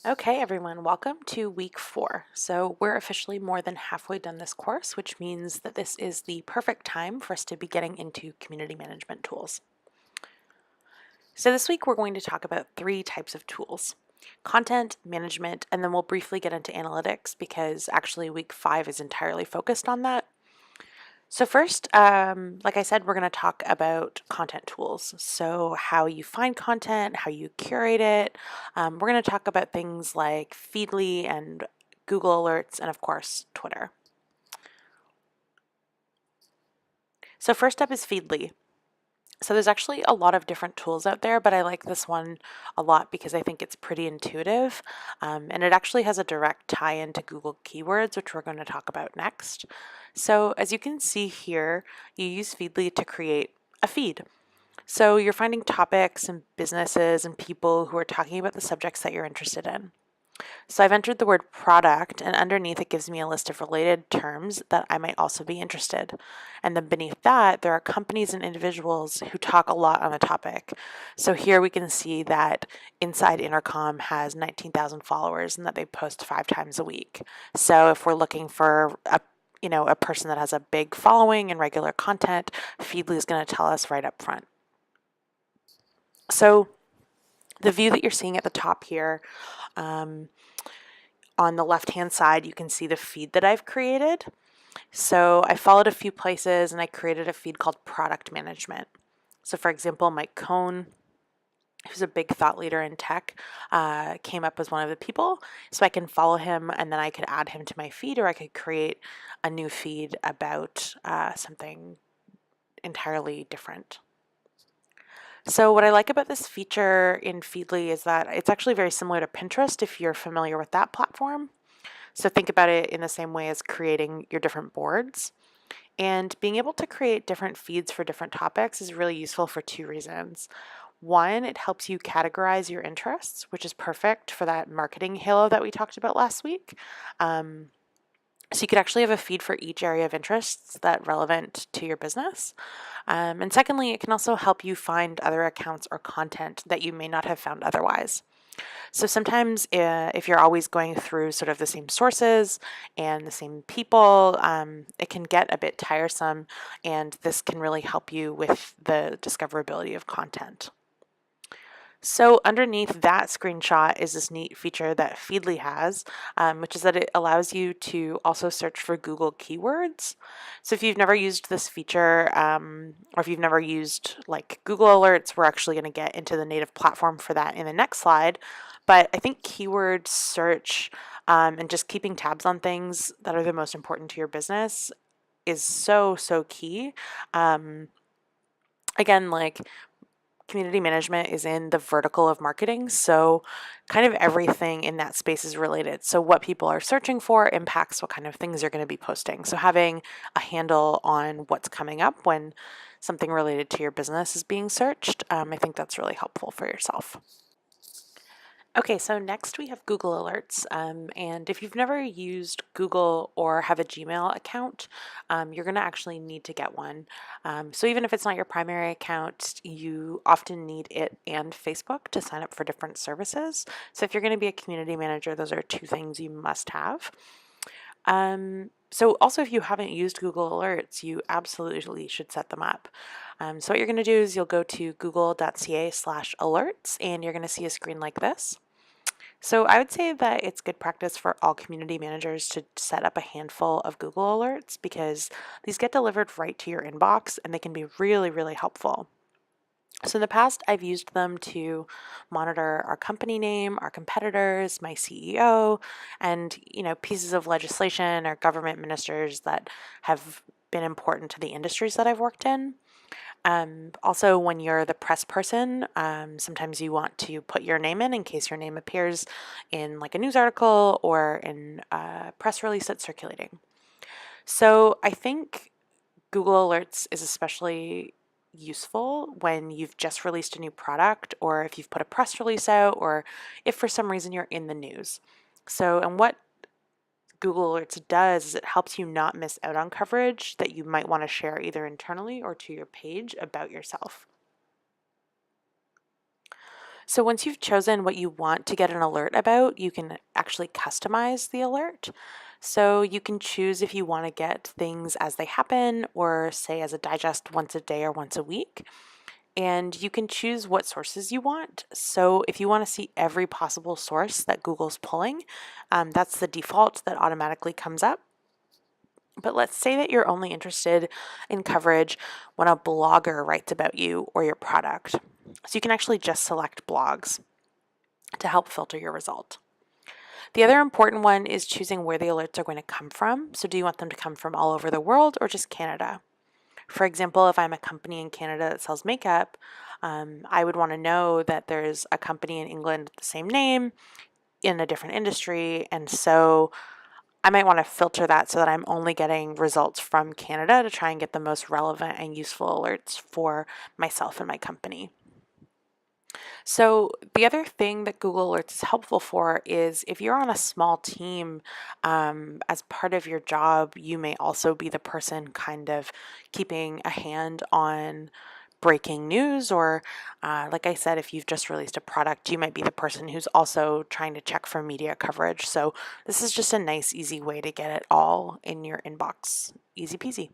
Okay, everyone, welcome to week 4. So we're officially more than halfway done this course, which means that this is the perfect time for us to be getting into community management tools. So this week we're going to talk about 3 types of tools: content, management, and then we'll briefly get into analytics because actually week 5 is entirely focused on that. So first, like I said, we're going to talk about content tools. So how you find content, how you curate it. We're going to talk about things like Feedly and Google Alerts, and of course, Twitter. So first up is Feedly. So there's actually a lot of different tools out there, but I like this one a lot because I think it's pretty intuitive, and it actually has a direct tie into Google Keywords, which we're going to talk about next. So as you can see here, you use Feedly to create a feed. So you're finding topics and businesses and people who are talking about the subjects that you're interested in. So I've entered the word product, and underneath it gives me a list of related terms that I might also be interested. And then beneath that, there are companies and individuals who talk a lot on the topic. So here we can see that Inside Intercom has 19,000 followers and that they post 5 times a week. So if we're looking for a person that has a big following and regular content, Feedly is going to tell us right up front. So the view that you're seeing at the top here, on the left-hand side, you can see the feed that I've created. So I followed a few places and I created a feed called Product Management. So for example, Mike Cohn, who's a big thought leader in tech, came up as one of the people. So I can follow him and then I could add him to my feed, or I could create a new feed about something entirely different. So what I like about this feature in Feedly is that it's actually very similar to Pinterest if you're familiar with that platform. So think about it in the same way as creating your different boards. And being able to create different feeds for different topics is really useful for 2 reasons. One, it helps you categorize your interests, which is perfect for that marketing halo that we talked about last week. So you could actually have a feed for each area of interests that's relevant to your business. And secondly, it can also help you find other accounts or content that you may not have found otherwise. So sometimes if you're always going through sort of the same sources and the same people, it can get a bit tiresome, and this can really help you with the discoverability of content. So underneath that screenshot is this neat feature that Feedly has, which is that it allows you to also search for Google keywords. So if you've never used this feature, or if you've never used like Google Alerts, we're actually going to get into the native platform for that in the next slide. But I think keyword search, and just keeping tabs on things that are the most important to your business is so, so key. Again, like, community management is in the vertical of marketing, so kind of everything in that space is related. So what people are searching for impacts what kind of things you're going to be posting. So having a handle on what's coming up when something related to your business is being searched, I think that's really helpful for yourself. Okay, so next we have Google Alerts, and if you've never used Google or have a Gmail account, you're going to actually need to get one. So even if it's not your primary account, you often need it and Facebook to sign up for different services. So if you're going to be a community manager, those are 2 things you must have. So also, if you haven't used Google Alerts, you absolutely should set them up. So what you're going to do is you'll go to google.ca/alerts, and you're going to see a screen like this. So I would say that it's good practice for all community managers to set up a handful of Google Alerts because these get delivered right to your inbox and they can be really, really helpful. So in the past, I've used them to monitor our company name, our competitors, my CEO, and pieces of legislation or government ministers that have been important to the industries that I've worked in. Also, when you're the press person, sometimes you want to put your name in case your name appears in like a news article or in a press release that's circulating. So I think Google Alerts is especially useful when you've just released a new product, or if you've put a press release out, or if for some reason you're in the news. And what Google Alerts does is it helps you not miss out on coverage that you might want to share either internally or to your page about yourself. So once you've chosen what you want to get an alert about, you can actually customize the alert. So you can choose if you want to get things as they happen or say as a digest once a day or once a week. And you can choose what sources you want. So if you want to see every possible source that Google's pulling, that's the default that automatically comes up. But let's say that you're only interested in coverage when a blogger writes about you or your product. So you can actually just select blogs to help filter your result. The other important one is choosing where the alerts are going to come from. So do you want them to come from all over the world or just Canada? For example, if I'm a company in Canada that sells makeup, I would want to know that there's a company in England with the same name in a different industry. And so I might want to filter that so that I'm only getting results from Canada to try and get the most relevant and useful alerts for myself and my company. So the other thing that Google Alerts is helpful for is if you're on a small team, as part of your job, you may also be the person kind of keeping a hand on breaking news, or like I said, if you've just released a product, you might be the person who's also trying to check for media coverage. So this is just a nice, easy way to get it all in your inbox. Easy peasy.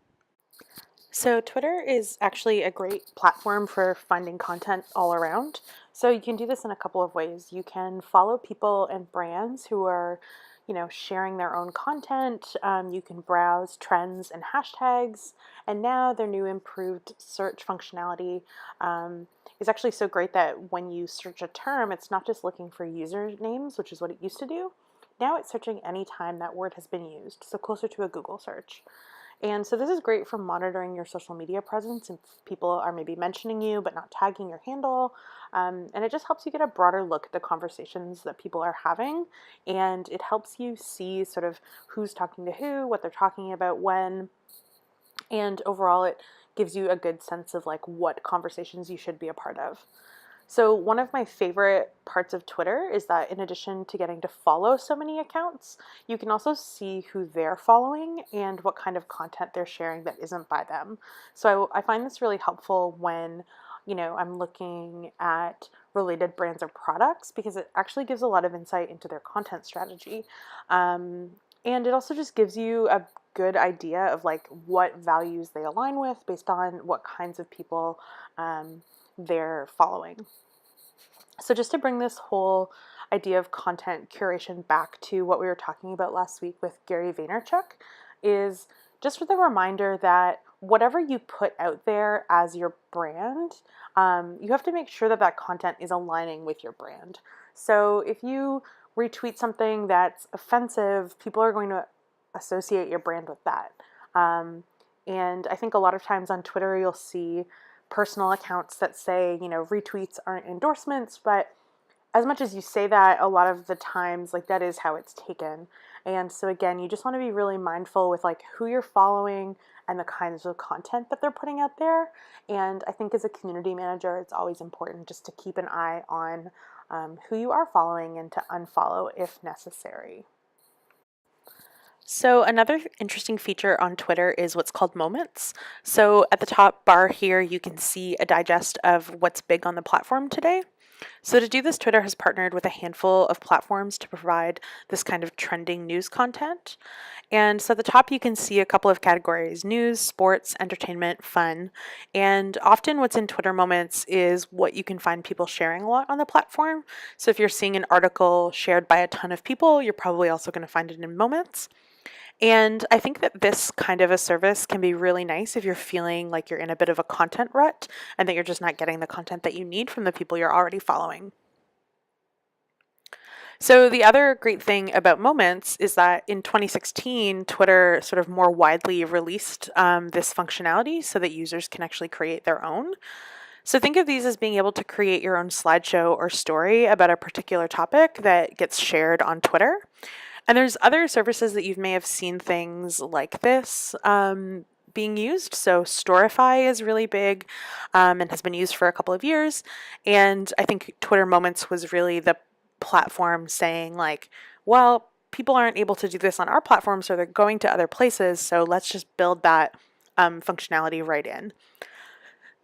So Twitter is actually a great platform for finding content all around. So you can do this in a couple of ways. You can follow people and brands who are, sharing their own content. You can browse trends and hashtags. And now their new improved search functionality is actually so great that when you search a term, it's not just looking for usernames, which is what it used to do. Now it's searching any time that word has been used, so closer to a Google search. And so this is great for monitoring your social media presence if people are maybe mentioning you but not tagging your handle. And it just helps you get a broader look at the conversations that people are having. And it helps you see sort of who's talking to who, what they're talking about when. And overall, it gives you a good sense of like what conversations you should be a part of. So one of my favorite parts of Twitter is that in addition to getting to follow so many accounts, you can also see who they're following and what kind of content they're sharing that isn't by them. So I find this really helpful when, I'm looking at related brands or products because it actually gives a lot of insight into their content strategy. And it also just gives you a good idea of like what values they align with based on what kinds of people they're following. So just to bring this whole idea of content curation back to what we were talking about last week with Gary Vaynerchuk is just with a reminder that whatever you put out there as your brand, you have to make sure that that content is aligning with your brand. So if you retweet something that's offensive, people are going to associate your brand with that. And I think a lot of times on Twitter, you'll see personal accounts that say, retweets aren't endorsements, but as much as you say that, a lot of the times, like that is how it's taken. And so again, you just want to be really mindful with like who you're following and the kinds of content that they're putting out there. And I think as a community manager, it's always important just to keep an eye on who you are following and to unfollow if necessary. So another interesting feature on Twitter is what's called moments. So at the top bar here, you can see a digest of what's big on the platform today. So to do this, Twitter has partnered with a handful of platforms to provide this kind of trending news content. And so at the top, you can see a couple of categories: news, sports, entertainment, fun. And often what's in Twitter moments is what you can find people sharing a lot on the platform. So if you're seeing an article shared by a ton of people, you're probably also going to find it in moments. And I think that this kind of a service can be really nice if you're feeling like you're in a bit of a content rut and that you're just not getting the content that you need from the people you're already following. So the other great thing about moments is that in 2016, Twitter sort of more widely released this functionality so that users can actually create their own. So think of these as being able to create your own slideshow or story about a particular topic that gets shared on Twitter. And there's other services that you may have seen things like this being used. So Storify is really big and has been used for a couple of years. And I think Twitter Moments was really the platform saying like, well, people aren't able to do this on our platform, so they're going to other places. So let's just build that functionality right in.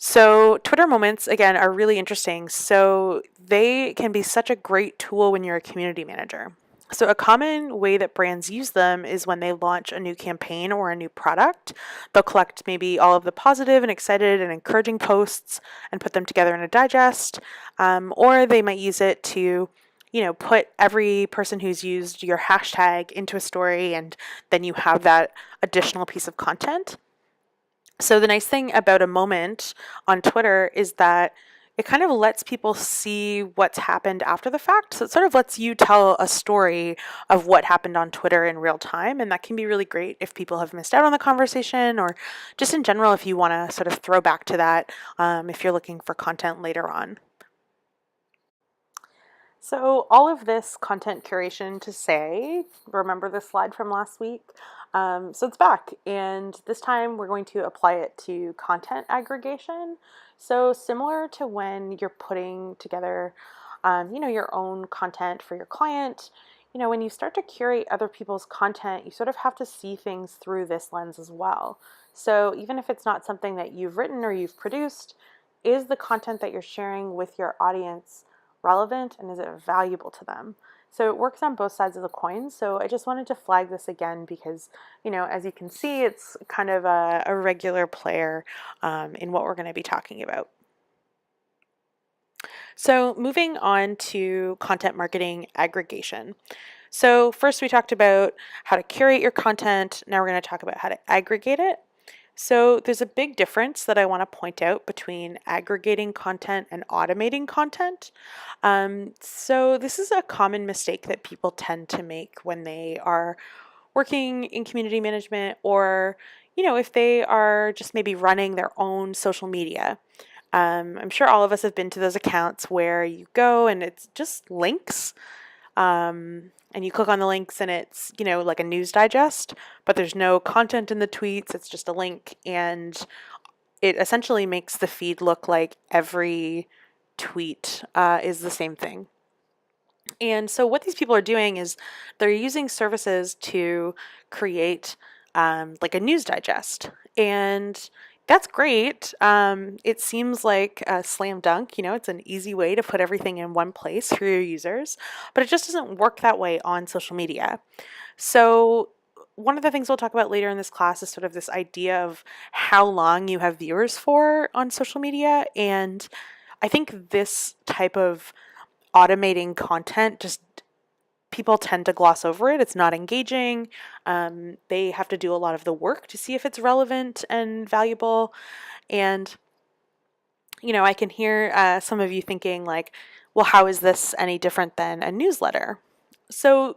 So, Twitter moments, again, are really interesting. So, they can be such a great tool when you're a community manager. So, a common way that brands use them is when they launch a new campaign or a new product. They'll collect maybe all of the positive and excited and encouraging posts and put them together in a digest. Or they might use it to put every person who's used your hashtag into a story, and then you have that additional piece of content. So the nice thing about a moment on Twitter is that it kind of lets people see what's happened after the fact. So it sort of lets you tell a story of what happened on Twitter in real time. And that can be really great if people have missed out on the conversation, or just in general, if you want to sort of throw back to that, if you're looking for content later on. So, all of this content curation to say, remember this slide from last week? So, it's back, and this time we're going to apply it to content aggregation. So, similar to when you're putting together, your own content for your client, when you start to curate other people's content, you sort of have to see things through this lens as well. So, even if it's not something that you've written or you've produced, is the content that you're sharing with your audience relevant and is it valuable to them? So it works on both sides of the coin. So I just wanted to flag this again because, as you can see, it's kind of a regular player in what we're going to be talking about. So moving on to content marketing aggregation. So first we talked about how to curate your content. Now we're going to talk about how to aggregate it. So there's a big difference that I want to point out between aggregating content and automating content. So this is a common mistake that people tend to make when they are working in community management, or if they are just maybe running their own social media. I'm sure all of us have been to those accounts where you go and it's just links. And you click on the links and it's, like a news digest, but there's no content in the tweets. It's just a link. And it essentially makes the feed look like every tweet is the same thing. And so what these people are doing is they're using services to create like a news digest. And that's great. It seems like a slam dunk. It's an easy way to put everything in one place for your users, but it just doesn't work that way on social media. So one of the things we'll talk about later in this class is sort of this idea of how long you have viewers for on social media. And I think this type of automating content, just people tend to gloss over it. It's not engaging. They have to do a lot of the work to see if it's relevant and valuable. And, I can hear some of you thinking like, well, how is this any different than a newsletter? So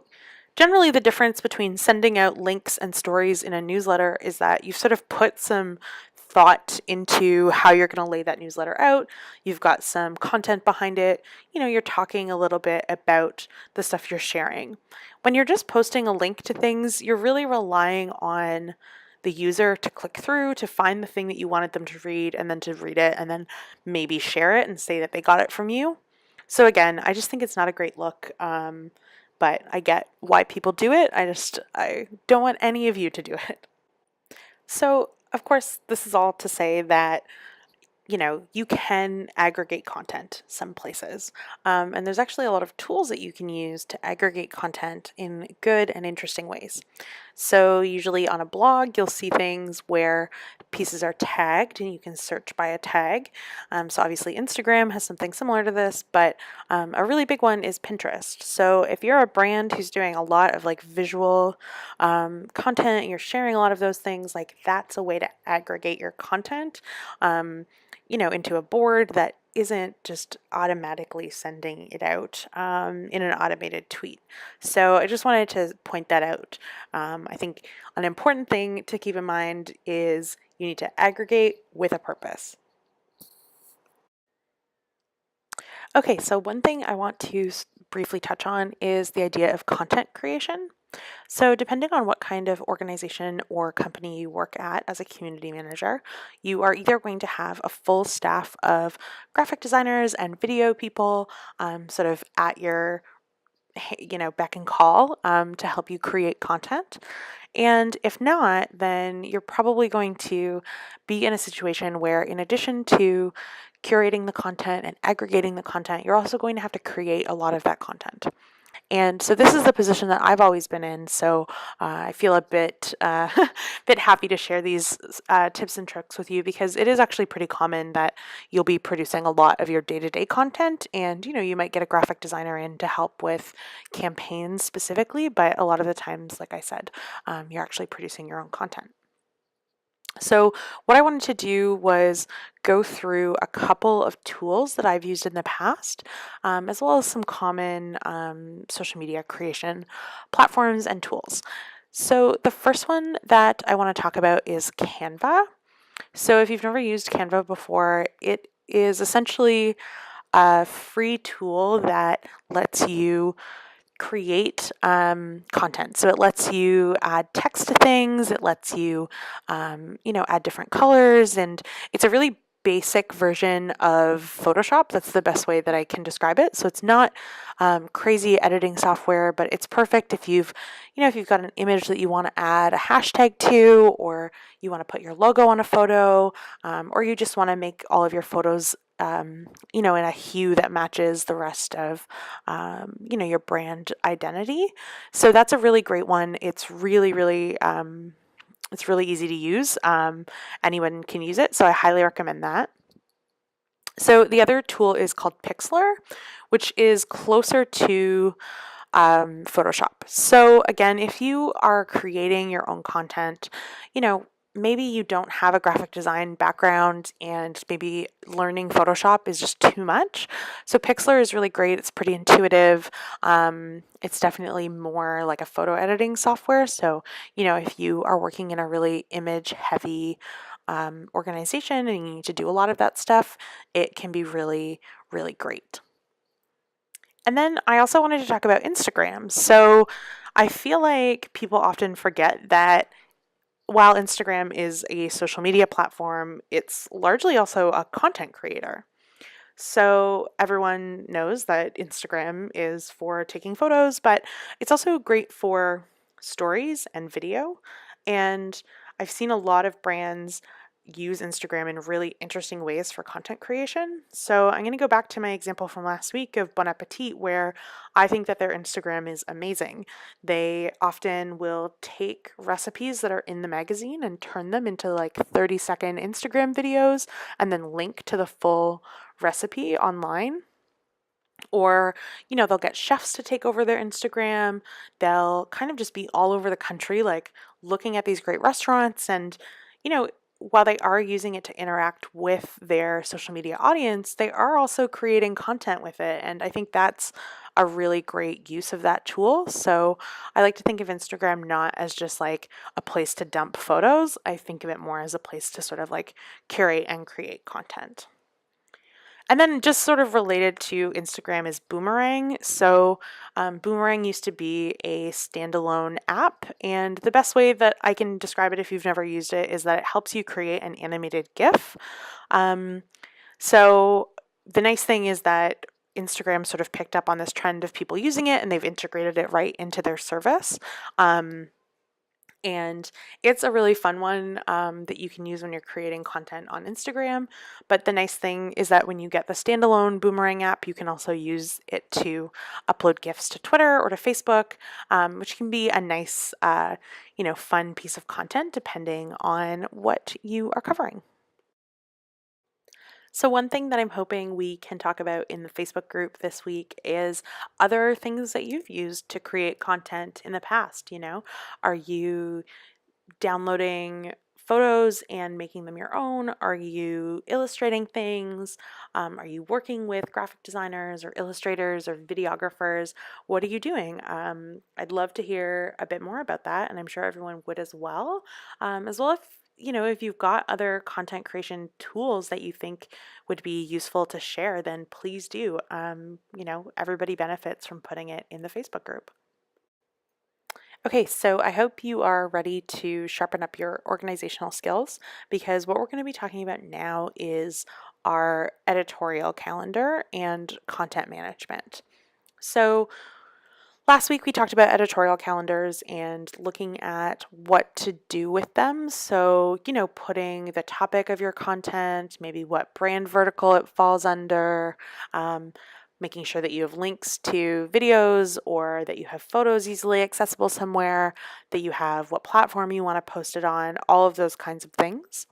generally the difference between sending out links and stories in a newsletter is that you've sort of put some thought into how you're going to lay that newsletter out. You've got some content behind it. You're talking a little bit about the stuff you're sharing. When you're just posting a link to things, you're really relying on the user to click through, to find the thing that you wanted them to read, and then to read it, and then maybe share it and say that they got it from you. So again, I just think it's not a great look. But I get why people do it. I don't want any of you to do it. So, of course, this is all to say that, you can aggregate content some places. And there's actually a lot of tools that you can use to aggregate content in good and interesting ways. So usually on a blog, you'll see things where pieces are tagged and you can search by a tag. So obviously Instagram has something similar to this, but a really big one is Pinterest. So if you're a brand who's doing a lot of like visual content and you're sharing a lot of those things, like that's a way to aggregate your content. Into a board that isn't just automatically sending it out in an automated tweet. So I just wanted to point that out. I think an important thing to keep in mind is you need to aggregate with a purpose. Okay, so one thing I want to briefly touch on is the idea of content creation. So, depending on what kind of organization or company you work at as a community manager, you are either going to have a full staff of graphic designers and video people sort of at your beck and call to help you create content. And if not, then you're probably going to be in a situation where, in addition to curating the content and aggregating the content, you're also going to have to create a lot of that content. And so this is the position that I've always been in. So I feel a bit bit happy to share these tips and tricks with you, because it is actually pretty common that you'll be producing a lot of your day-to-day content, and you might get a graphic designer in to help with campaigns specifically, but a lot of the times, like I said, you're actually producing your own content. So what I wanted to do was go through a couple of tools that I've used in the past, as well as some common social media creation platforms and tools. So the first one that I want to talk about is Canva. So if you've never used Canva before, it is essentially a free tool that lets you create content. So it lets you add text to things, it lets you, add different colors, and it's a really basic version of Photoshop. That's the best way that I can describe it. So it's not crazy editing software, but it's perfect if if you've got an image that you want to add a hashtag to, or you want to put your logo on a photo, or you just want to make all of your photos in a hue that matches the rest of, your brand identity. So that's a really great one. It's really, really, it's really easy to use. Anyone can use it, so I highly recommend that. So the other tool is called Pixlr, which is closer to Photoshop. So again, if you are creating your own content, maybe you don't have a graphic design background and maybe learning Photoshop is just too much. So Pixlr is really great. It's pretty intuitive. It's definitely more like a photo editing software. So, if you are working in a really image heavy organization and you need to do a lot of that stuff, it can be really, really great. And then I also wanted to talk about Instagram. So I feel like people often forget that while Instagram is a social media platform, it's largely also a content creator. So everyone knows that Instagram is for taking photos, but it's also great for stories and video. And I've seen a lot of brands use Instagram in really interesting ways for content creation. So I'm going to go back to my example from last week of Bon Appetit, where I think that their Instagram is amazing. They often will take recipes that are in the magazine and turn them into like 30-second Instagram videos and then link to the full recipe online. Or, they'll get chefs to take over their Instagram. They'll kind of just be all over the country, like looking at these great restaurants. And, while they are using it to interact with their social media audience, they are also creating content with it. And I think that's a really great use of that tool. So I like to think of Instagram not as just like a place to dump photos. I think of it more as a place to sort of like curate and create content. And then just sort of related to Instagram is Boomerang. So Boomerang used to be a standalone app, and the best way that I can describe it if you've never used it is that it helps you create an animated GIF. So the nice thing is that Instagram sort of picked up on this trend of people using it, and they've integrated it right into their service. And it's a really fun one that you can use when you're creating content on Instagram. But the nice thing is that when you get the standalone Boomerang app, you can also use it to upload GIFs to Twitter or to Facebook, which can be a nice, fun piece of content depending on what you are covering. So one thing that I'm hoping we can talk about in the Facebook group this week is other things that you've used to create content in the past. Are you downloading photos and making them your own? Are you illustrating things? Are you working with graphic designers or illustrators or videographers? What are you doing? I'd love to hear a bit more about that, and I'm sure everyone would as well. If you've got other content creation tools that you think would be useful to share, then please do. Everybody benefits from putting it in the Facebook group. Okay, so I hope you are ready to sharpen up your organizational skills, because what we're going to be talking about now is our editorial calendar and content management. So Last week, we talked about editorial calendars and looking at what to do with them. So, putting the topic of your content, maybe what brand vertical it falls under, making sure that you have links to videos or that you have photos easily accessible somewhere, that you have what platform you want to post it on, all of those kinds of things.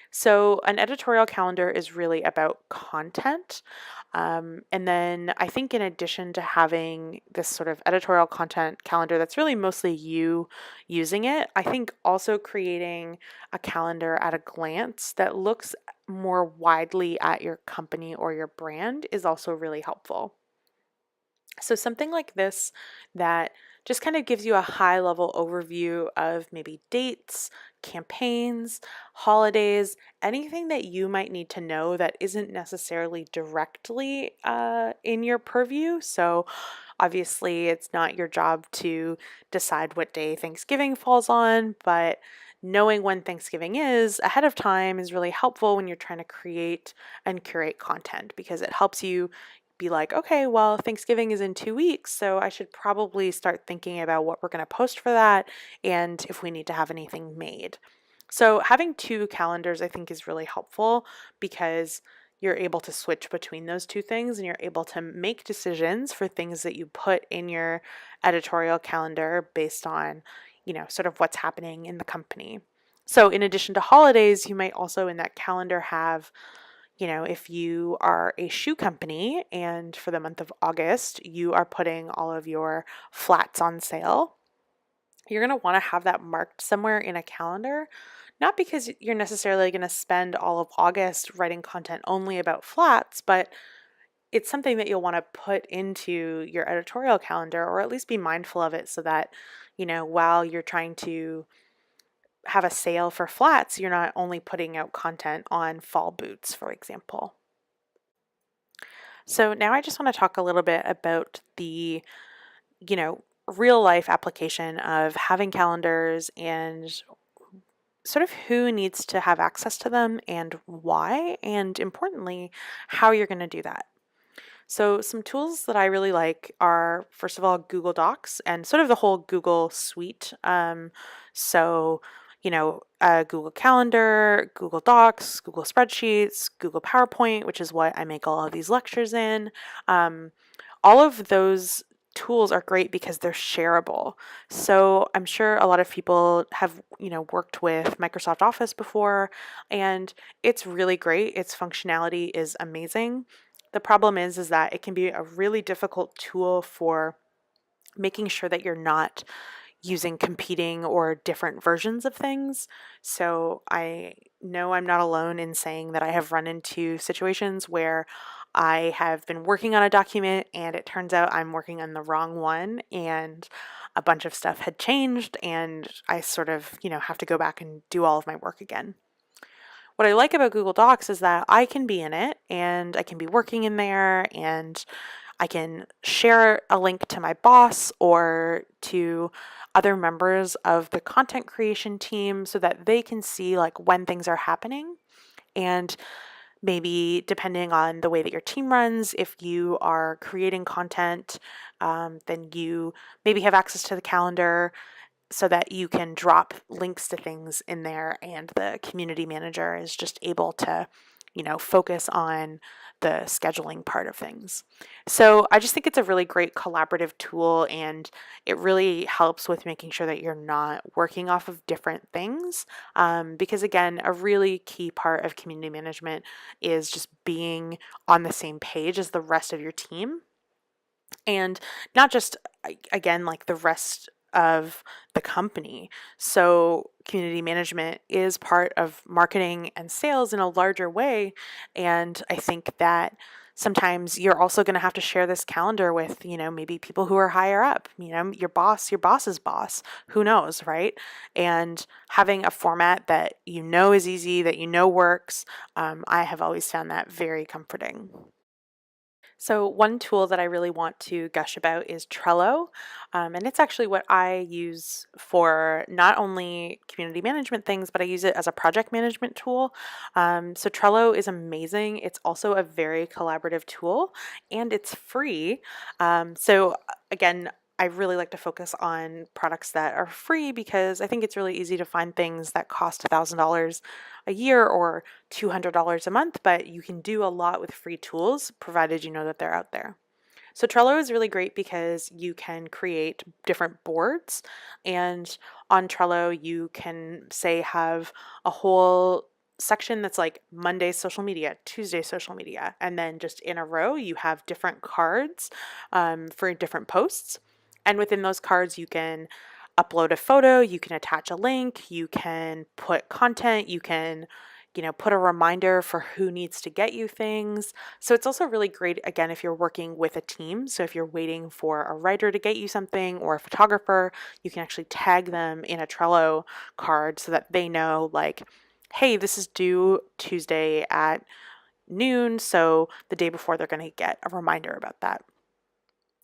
So, an editorial calendar is really about content. And then I think, in addition to having this sort of editorial content calendar that's really mostly you using it, I think also creating a calendar at a glance that looks more widely at your company or your brand is also really helpful. So, something like this that just kind of gives you a high level overview of maybe dates, campaigns, holidays, anything that you might need to know that isn't necessarily directly in your purview. So, obviously, it's not your job to decide what day Thanksgiving falls on, but knowing when Thanksgiving is ahead of time is really helpful when you're trying to create and curate content because it helps you be like, okay, well, Thanksgiving is in 2 weeks, so I should probably start thinking about what we're going to post for that and if we need to have anything made. So, having two calendars, I think, is really helpful because you're able to switch between those two things and you're able to make decisions for things that you put in your editorial calendar based on, sort of what's happening in the company. So, in addition to holidays, you might also in that calendar have if you are a shoe company and for the month of August, you are putting all of your flats on sale, you're going to want to have that marked somewhere in a calendar, not because you're necessarily going to spend all of August writing content only about flats, but it's something that you'll want to put into your editorial calendar or at least be mindful of it so that, while you're trying to have a sale for flats, you're not only putting out content on fall boots, for example. So now I just want to talk a little bit about the, real life application of having calendars and sort of who needs to have access to them and why, and importantly, how you're going to do that. So, some tools that I really like are, first of all, Google Docs and sort of the whole Google suite. Google Calendar, Google Docs, Google Spreadsheets, Google PowerPoint, which is what I make all of these lectures in. All of those tools are great because they're shareable. So I'm sure a lot of people have, worked with Microsoft Office before, and it's really great. Its functionality is amazing. The problem is that it can be a really difficult tool for making sure that you're not using competing or different versions of things. So I know I'm not alone in saying that I have run into situations where I have been working on a document and it turns out I'm working on the wrong one and a bunch of stuff had changed and I sort of, have to go back and do all of my work again. What I like about Google Docs is that I can be in it and I can be working in there and I can share a link to my boss or to other members of the content creation team so that they can see like when things are happening. And maybe depending on the way that your team runs, if you are creating content, then you maybe have access to the calendar so that you can drop links to things in there and the community manager is just able to, focus on the scheduling part of things. So I just think it's a really great collaborative tool and it really helps with making sure that you're not working off of different things. Because again, a really key part of community management is just being on the same page as the rest of your team and not just again like the rest of the company. So community management is part of marketing and sales in a larger way, and I think that sometimes you're also going to have to share this calendar with, maybe people who are higher up, your boss's boss, who knows, right? And having a format that is easy, that works, I have always found that very comforting. So, one tool that I really want to gush about is Trello. And it's actually what I use for not only community management things, but I use it as a project management tool. So, Trello is amazing. It's also a very collaborative tool and it's free. Again, I really like to focus on products that are free because I think it's really easy to find things that cost $1,000 a year or $200 a month, but you can do a lot with free tools provided you know that they're out there. So Trello is really great because you can create different boards, and on Trello you can say have a whole section that's like Monday social media, Tuesday social media, and then just in a row you have different cards for different posts. And within those cards you can upload a photo, you can attach a link, you can put content, you can put a reminder for who needs to get you things. So it's also really great, again, if you're working with a team. So if you're waiting for a writer to get you something or a photographer, you can actually tag them in a Trello card so that they know, like, hey, this is due Tuesday at noon. So the day before, they're going to get a reminder about that.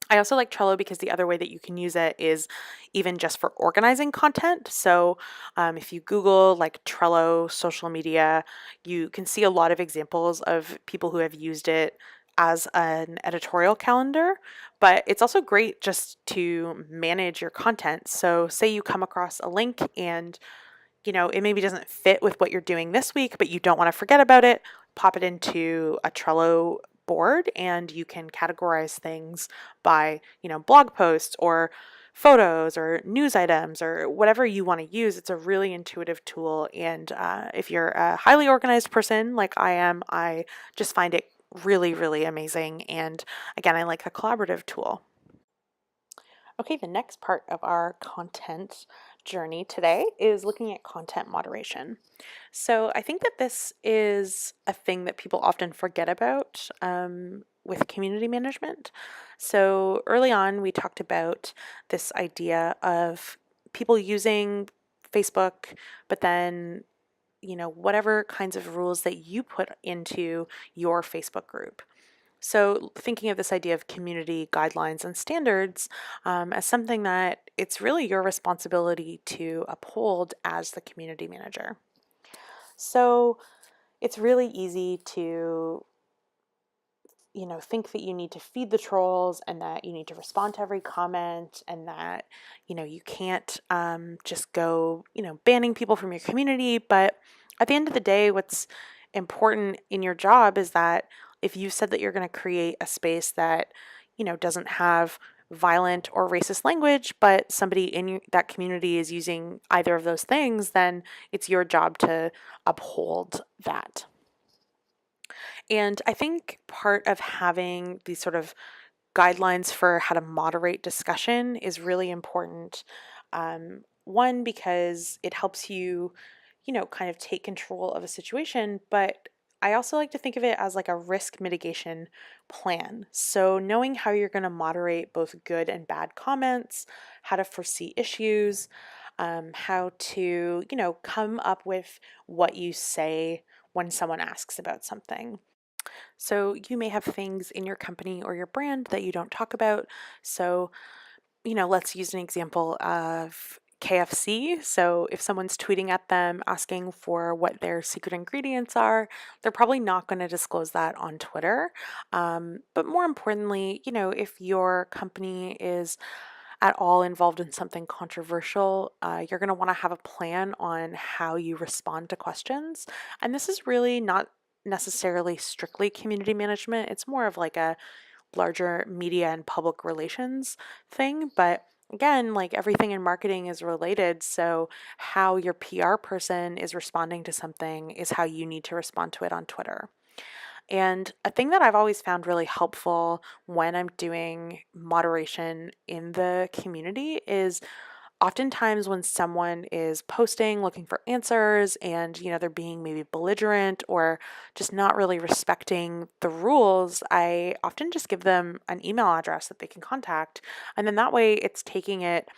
I also like Trello because the other way that you can use it is even just for organizing content. So if you Google like Trello social media, you can see a lot of examples of people who have used it as an editorial calendar, but it's also great just to manage your content. So say you come across a link and it maybe doesn't fit with what you're doing this week, but you don't want to forget about it, pop it into a Trello board and you can categorize things by, blog posts or photos or news items or whatever you want to use. It's a really intuitive tool. And if you're a highly organized person like I am, I just find it really, really amazing. And again, I like a collaborative tool. Okay, the next part of our content journey today is looking at content moderation. So I think that this is a thing that people often forget about with community management. So early on, we talked about this idea of people using Facebook, but then whatever kinds of rules that you put into your Facebook group. So, thinking of this idea of community guidelines and standards as something that it's really your responsibility to uphold as the community manager. So, it's really easy to think that you need to feed the trolls and that you need to respond to every comment and that, you can't just go, banning people from your community. But at the end of the day, what's important in your job is that if you said that you're going to create a space that, doesn't have violent or racist language, but somebody in that community is using either of those things, then it's your job to uphold that. And I think part of having these sort of guidelines for how to moderate discussion is really important. One, because it helps you, kind of take control of a situation, but I also like to think of it as like a risk mitigation plan. So, knowing how you're going to moderate both good and bad comments, how to foresee issues, how to, come up with what you say when someone asks about something. So you may have things in your company or your brand that you don't talk about. So, let's use an example of KFC. So if someone's tweeting at them asking for what their secret ingredients are, they're probably not going to disclose that on Twitter. But more importantly, if your company is at all involved in something controversial, you're going to want to have a plan on how you respond to questions. And this is really not necessarily strictly community management. It's more of like a larger media and public relations thing. But again, like everything in marketing is related. So how your PR person is responding to something is how you need to respond to it on Twitter. And a thing that I've always found really helpful when I'm doing moderation in the community is oftentimes when someone is posting looking for answers and they're being maybe belligerent or just not really respecting the rules, I often just give them an email address that they can contact, and then that way it's taking it,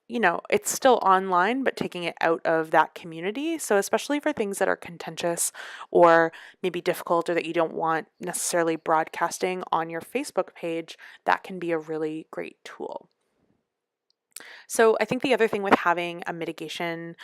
it's still online, but taking it out of that community. So, especially for things that are contentious or maybe difficult or that you don't want necessarily broadcasting on your Facebook page, that can be a really great tool. So, I think the other thing with having a mitigation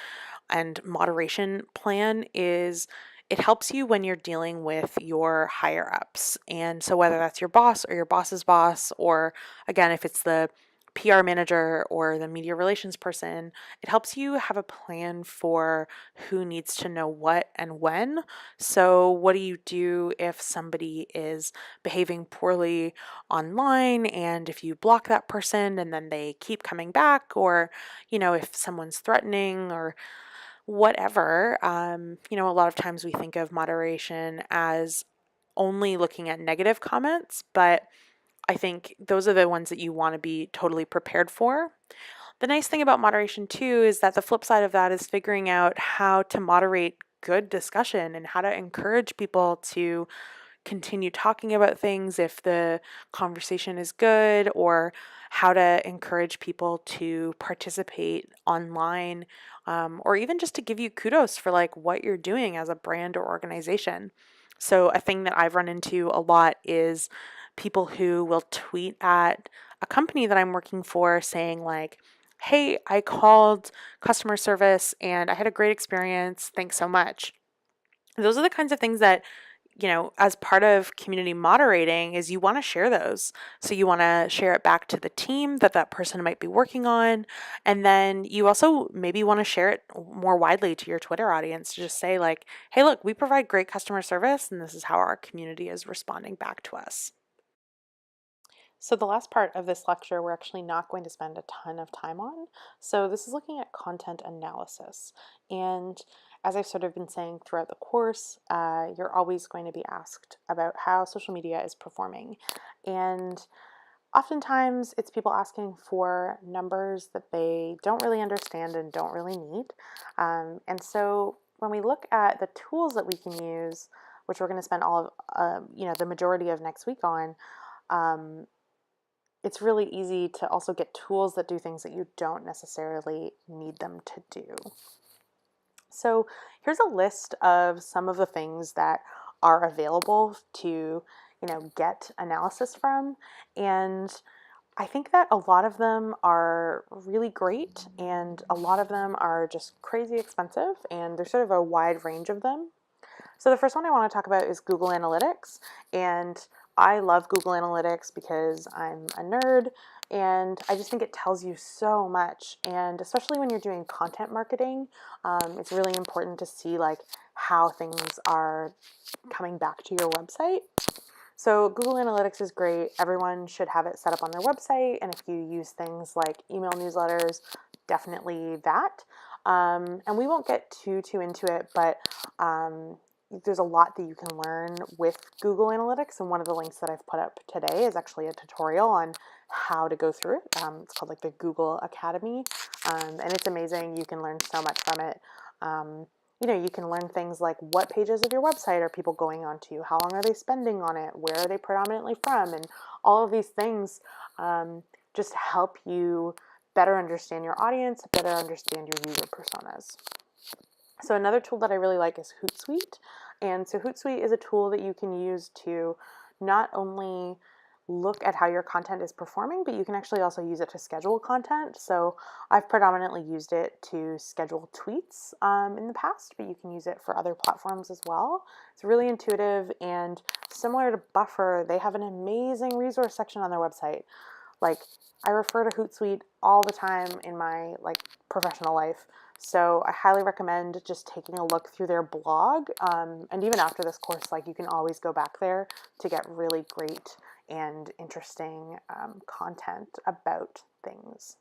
and moderation plan is it helps you when you're dealing with your higher ups. And so, whether that's your boss or your boss's boss, or again, if it's the PR manager or the media relations person, it helps you have a plan for who needs to know what and when. So, what do you do if somebody is behaving poorly online and if you block that person and then they keep coming back, or, if someone's threatening or whatever? A lot of times we think of moderation as only looking at negative comments, but I think those are the ones that you want to be totally prepared for. The nice thing about moderation, too, is that the flip side of that is figuring out how to moderate good discussion and how to encourage people to continue talking about things if the conversation is good, or how to encourage people to participate online, or even just to give you kudos for like what you're doing as a brand or organization. So a thing that I've run into a lot is people who will tweet at a company that I'm working for saying like, hey, I called customer service and I had a great experience, thanks so much. Those are the kinds of things that, as part of community moderating, is you want to share those. So you want to share it back to the team that person might be working on. And then you also maybe want to share it more widely to your Twitter audience to just say like, hey, look, we provide great customer service and this is how our community is responding back to us. So the last part of this lecture, we're actually not going to spend a ton of time on. So this is looking at content analysis. And as I've sort of been saying throughout the course, you're always going to be asked about how social media is performing. And oftentimes it's people asking for numbers that they don't really understand and don't really need. And so when we look at the tools that we can use, which we're going to spend all of, the majority of next week on, it's really easy to also get tools that do things that you don't necessarily need them to do. So here's a list of some of the things that are available to, get analysis from. And I think that a lot of them are really great and a lot of them are just crazy expensive, and there's sort of a wide range of them. So the first one I want to talk about is Google Analytics, and I love Google Analytics because I'm a nerd and I just think it tells you so much. And especially when you're doing content marketing, it's really important to see like how things are coming back to your website. So Google Analytics is great. Everyone should have it set up on their website. And if you use things like email newsletters, definitely that. And we won't get too into it, but there's a lot that you can learn with Google Analytics, and one of the links that I've put up today is actually a tutorial on how to go through it. It's called like the Google Academy, and it's amazing. You can learn so much from it. You can learn things like what pages of your website are people going onto, how long are they spending on it, where are they predominantly from, and all of these things just help you better understand your audience, better understand your user personas. So another tool that I really like is Hootsuite. And so Hootsuite is a tool that you can use to not only look at how your content is performing, but you can actually also use it to schedule content. So I've predominantly used it to schedule tweets in the past, but you can use it for other platforms as well. It's really intuitive, and similar to Buffer, they have an amazing resource section on their website. Like, I refer to Hootsuite all the time in my professional life. So I highly recommend just taking a look through their blog. And even after this course, you can always go back there to get really great and interesting content about things.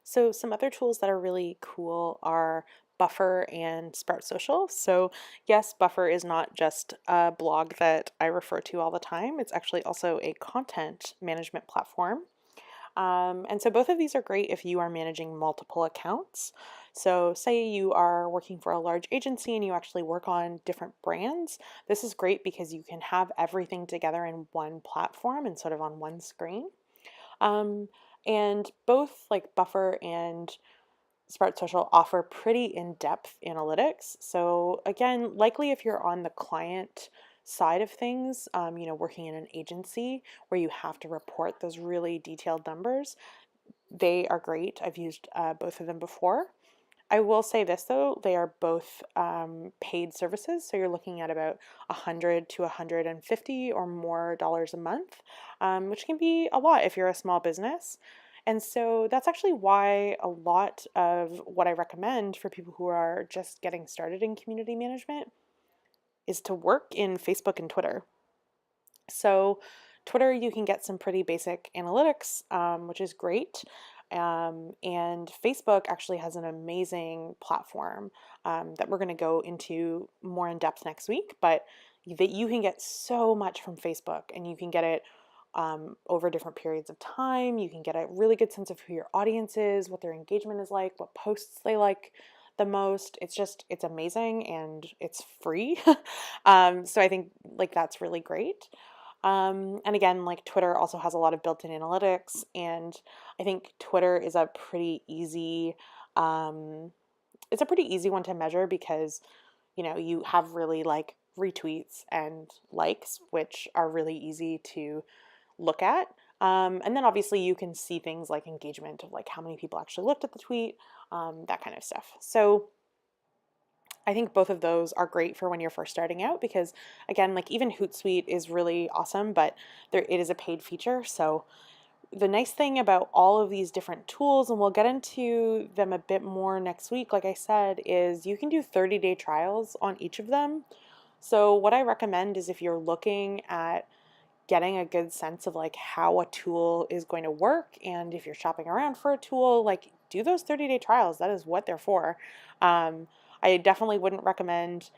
So some other tools that are really cool are Buffer and Sprout Social. So yes, Buffer is not just a blog that I refer to all the time. It's actually also a content management platform. And so both of these are great if you are managing multiple accounts. So say you are working for a large agency and you actually work on different brands. This is great because you can have everything together in one platform and sort of on one screen. And both Buffer and Sprout Social offer pretty in-depth analytics. So again, likely if you're on the client side of things, working in an agency where you have to report those really detailed numbers, they are great. I've used both of them before. I will say this though, they are both paid services. So you're looking at about 100 to 150 or more dollars a month, which can be a lot if you're a small business. And so that's actually why a lot of what I recommend for people who are just getting started in community management is to work in Facebook and Twitter. So, Twitter, you can get some pretty basic analytics, which is great. And Facebook actually has an amazing platform that we're going to go into more in depth next week. But that you can get so much from Facebook, and you can get it over different periods of time. You can get a really good sense of who your audience is, what their engagement is like, what posts they like the most. It's amazing, and it's free. So I think like that's really great. And again, like Twitter also has a lot of built-in analytics, and I think Twitter is a pretty easy, it's a pretty easy one to measure because, you have really like retweets and likes, which are really easy to look at. And then obviously you can see things like engagement of like how many people actually looked at the tweet, that kind of stuff. So I think both of those are great for when you're first starting out because, again, like even Hootsuite is really awesome, but it is a paid feature. So the nice thing about all of these different tools, and we'll get into them a bit more next week, like I said, is you can do 30-day trials on each of them. So what I recommend is if you're looking at getting a good sense of like how a tool is going to work, and if you're shopping around for a tool, like do those 30-day trials. That is what they're for. I definitely wouldn't recommend,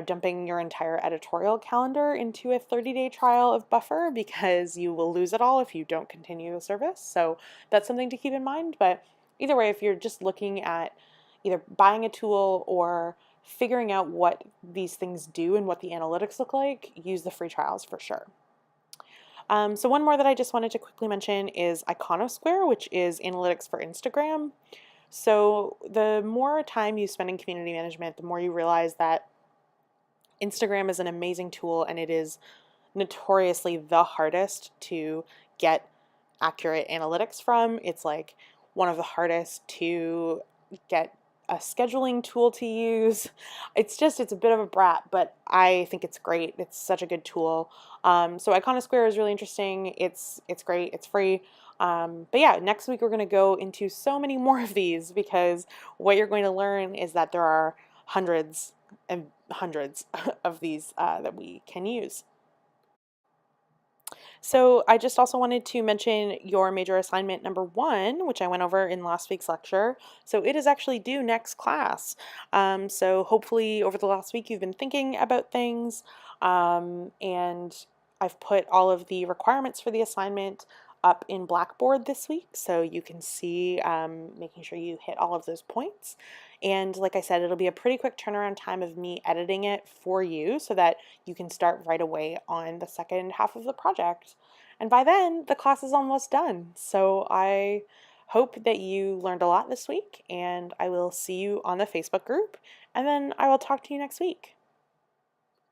dumping your entire editorial calendar into a 30-day trial of Buffer because you will lose it all if you don't continue the service. So that's something to keep in mind. But either way, if you're just looking at either buying a tool or figuring out what these things do and what the analytics look like, use the free trials for sure. So one more that I just wanted to quickly mention is Iconosquare, which is analytics for Instagram. So the more time you spend in community management, the more you realize that Instagram is an amazing tool, and it is notoriously the hardest to get accurate analytics from. It's like one of the hardest to get a scheduling tool to use. It's a bit of a brat, but I think it's great. It's such a good tool. So Iconosquare is really interesting. It's great. It's free. But yeah, next week we're going to go into so many more of these because what you're going to learn is that there are hundreds and hundreds of these that we can use. So I just also wanted to mention your major assignment number 1, which I went over in last week's lecture. So it is actually due next class. So hopefully over the last week you've been thinking about things, and I've put all of the requirements for the assignment up in Blackboard this week, so you can see, making sure you hit all of those points. And like I said, it'll be a pretty quick turnaround time of me editing it for you so that you can start right away on the second half of the project. And by then, the class is almost done. So I hope that you learned a lot this week, and I will see you on the Facebook group, and then I will talk to you next week.